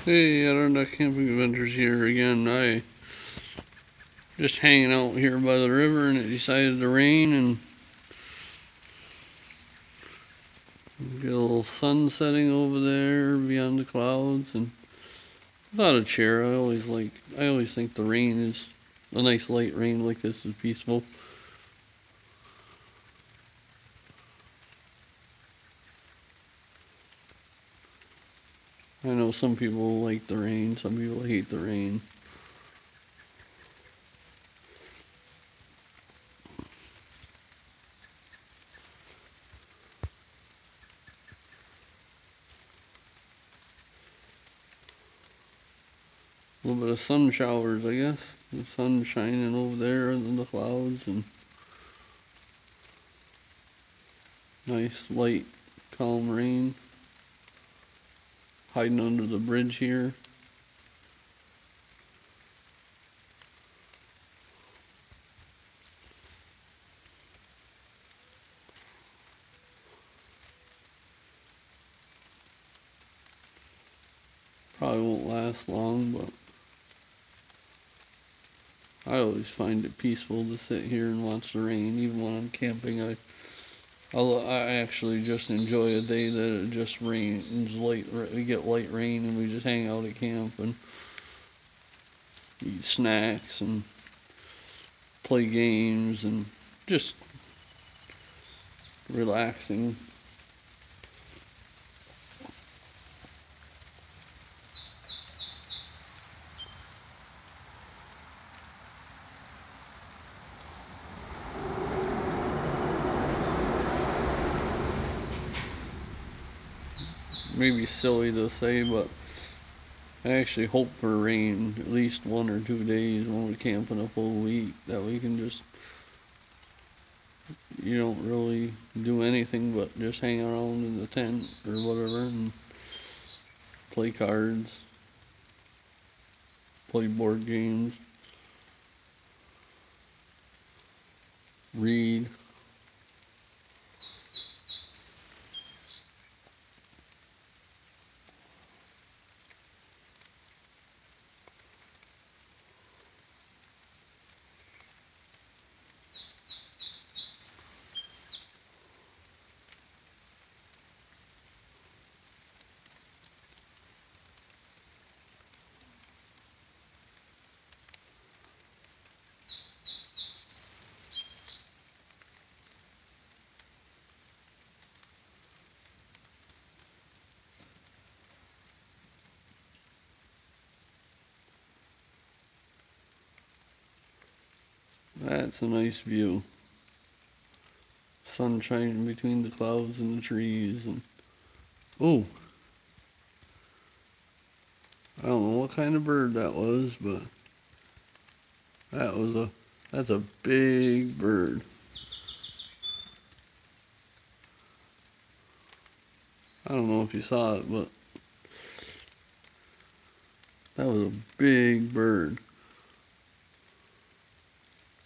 Hey, Adirondack Camping Adventures here again. I just hanging out here by the river and it decided to rain and get a little sun setting over there beyond the clouds and without a chair. I always think the rain is a nice light rain like this is peaceful. I know some people like the rain, some people hate the rain. A little bit of sun showers, I guess. The sun shining over there in the clouds and nice light calm rain. Hiding under the bridge here. Probably won't last long, but I always find it peaceful to sit here and watch the rain. Even when I'm camping, I actually just enjoy a day that it just rains light. We get light rain and we just hang out at camp and eat snacks and play games and just relaxing. Maybe silly to say, but I actually hope for rain at least 1 or 2 days when we're camping a full week, that we can just, you don't really do anything but just hang around in the tent or whatever and play cards, play board games, read. That's a nice view. Sun shining between the clouds and the trees and oh, I don't know what kind of bird that was, but that's a big bird. I don't know if you saw it, but that was a big bird.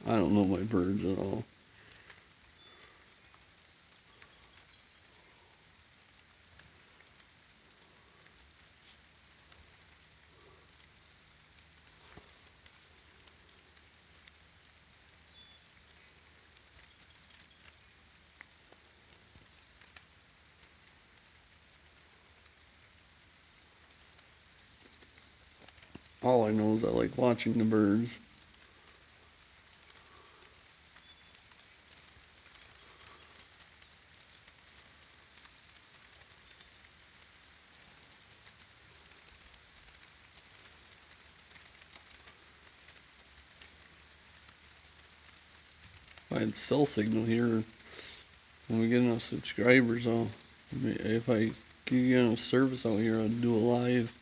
I don't know my birds at all. All I know is I like watching the birds. If I had cell signal here, when we get enough subscribers, if I can get enough service out here, I'd do a live.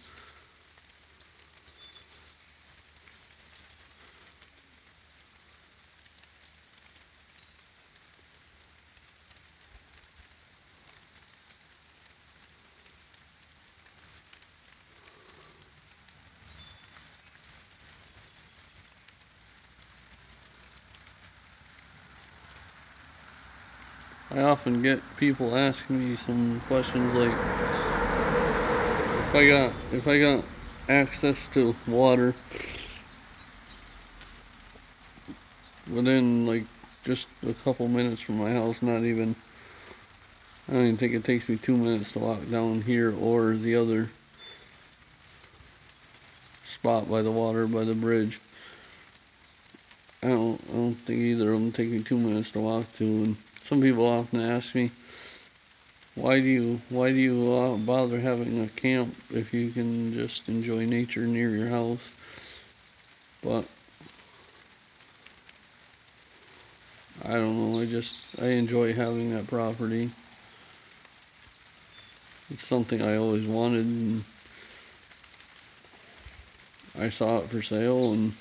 I often get people asking me some questions like, if I got access to water within like just a couple minutes from my house. Not even, I don't even think it takes me 2 minutes to walk down here or the other spot by the water by the bridge. I don't think either of them take me 2 minutes to walk to. And some people often ask me, why do you bother having a camp if you can just enjoy nature near your house? But I don't know. I enjoy having that property. It's something I always wanted, and I saw it for sale and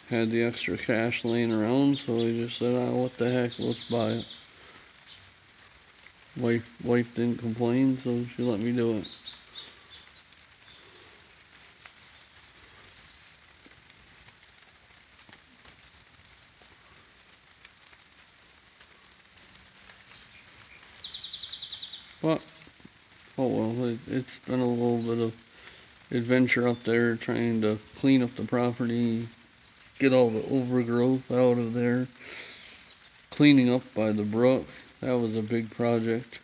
had the extra cash laying around, so I just said, what the heck, let's buy it. Wife didn't complain, so she let me do it. But, oh well, it's been a little bit of adventure up there trying to clean up the property, get all the overgrowth out of there. Cleaning up by the brook, that was a big project.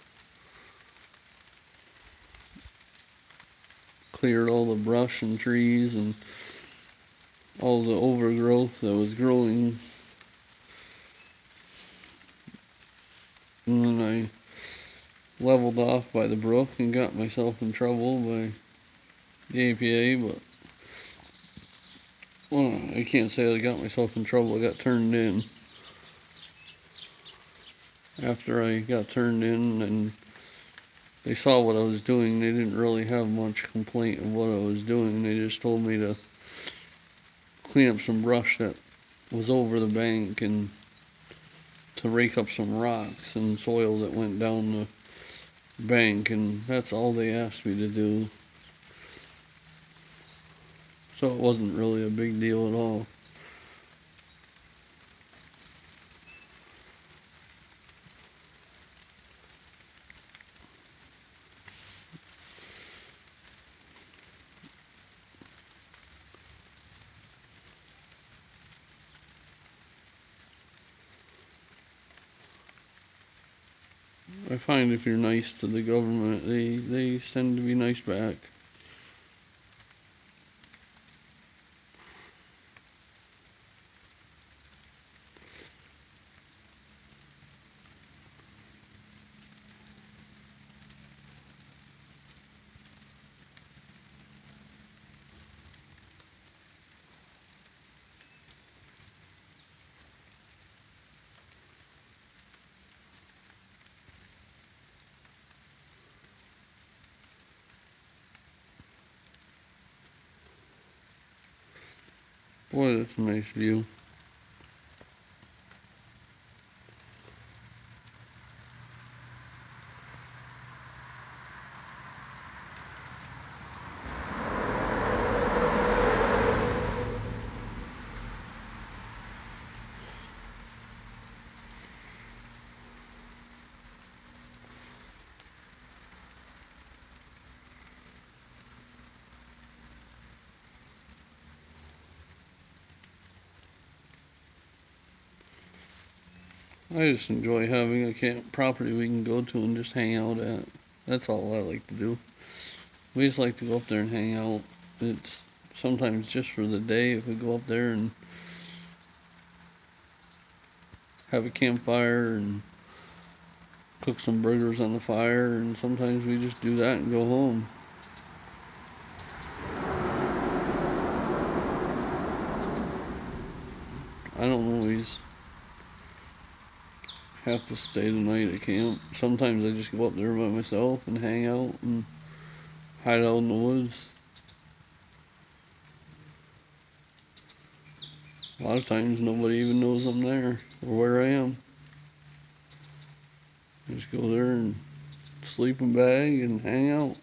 Cleared all the brush and trees and all the overgrowth that was growing. And then I leveled off by the brook and got myself in trouble by the APA, but well, I can't say I got myself in trouble. I got turned in. After I got turned in and they saw what I was doing, they didn't really have much complaint of what I was doing. They just told me to clean up some brush that was over the bank and to rake up some rocks and soil that went down the bank, and that's all they asked me to do. So it wasn't really a big deal at all. I find if you're nice to the government, they tend to be nice back. Boy, that's a nice view. I just enjoy having a camp property we can go to and just hang out at. That's all I like to do. We just like to go up there and hang out. It's sometimes just for the day if we go up there and have a campfire and cook some burgers on the fire, and sometimes we just do that and go home. I don't always have to stay the night at camp. Sometimes I just go up there by myself and hang out and hide out in the woods. A lot of times nobody even knows I'm there or where I am. I just go there and sleep in bag and hang out.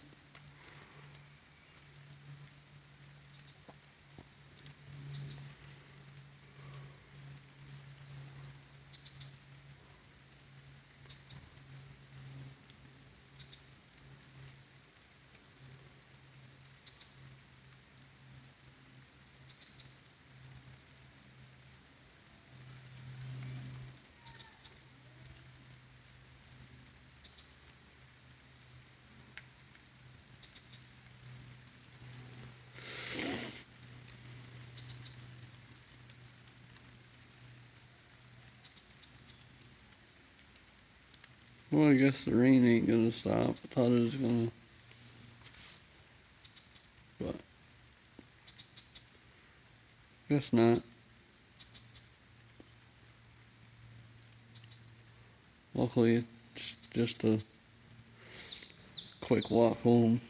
Well, I guess the rain ain't gonna stop. I thought it was gonna, but guess not. Luckily, it's just a quick walk home.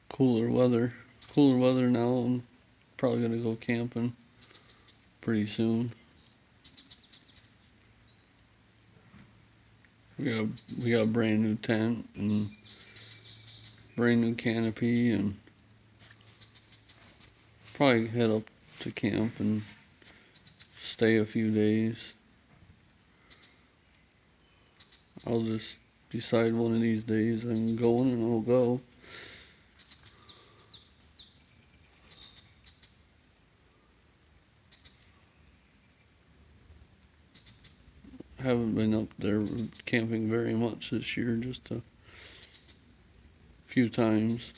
Cooler weather. Cooler weather now. I'm probably gonna go camping pretty soon. We got a brand new tent and brand new canopy, and probably head up to camp and stay a few days. I'll just decide one of these days I'm going, and I'll go. Haven't been up there camping very much this year, just a few times.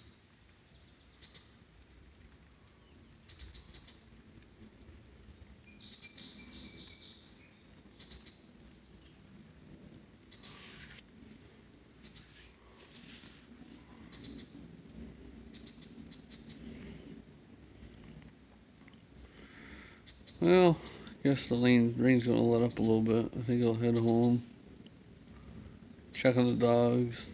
Well, I guess the rain's gonna let up a little bit. I think I'll head home, check on the dogs.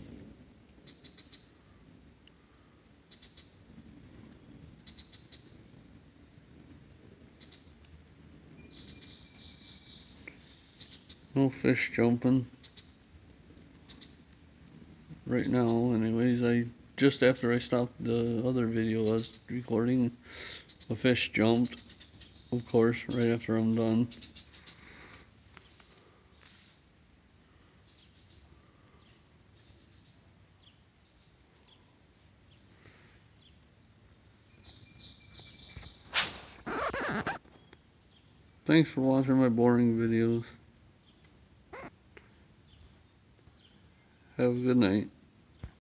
No fish jumping right now. Anyways, just after I stopped the other video I was recording, a fish jumped, of course, right after I'm done. Thanks for watching my boring videos. Have a good night.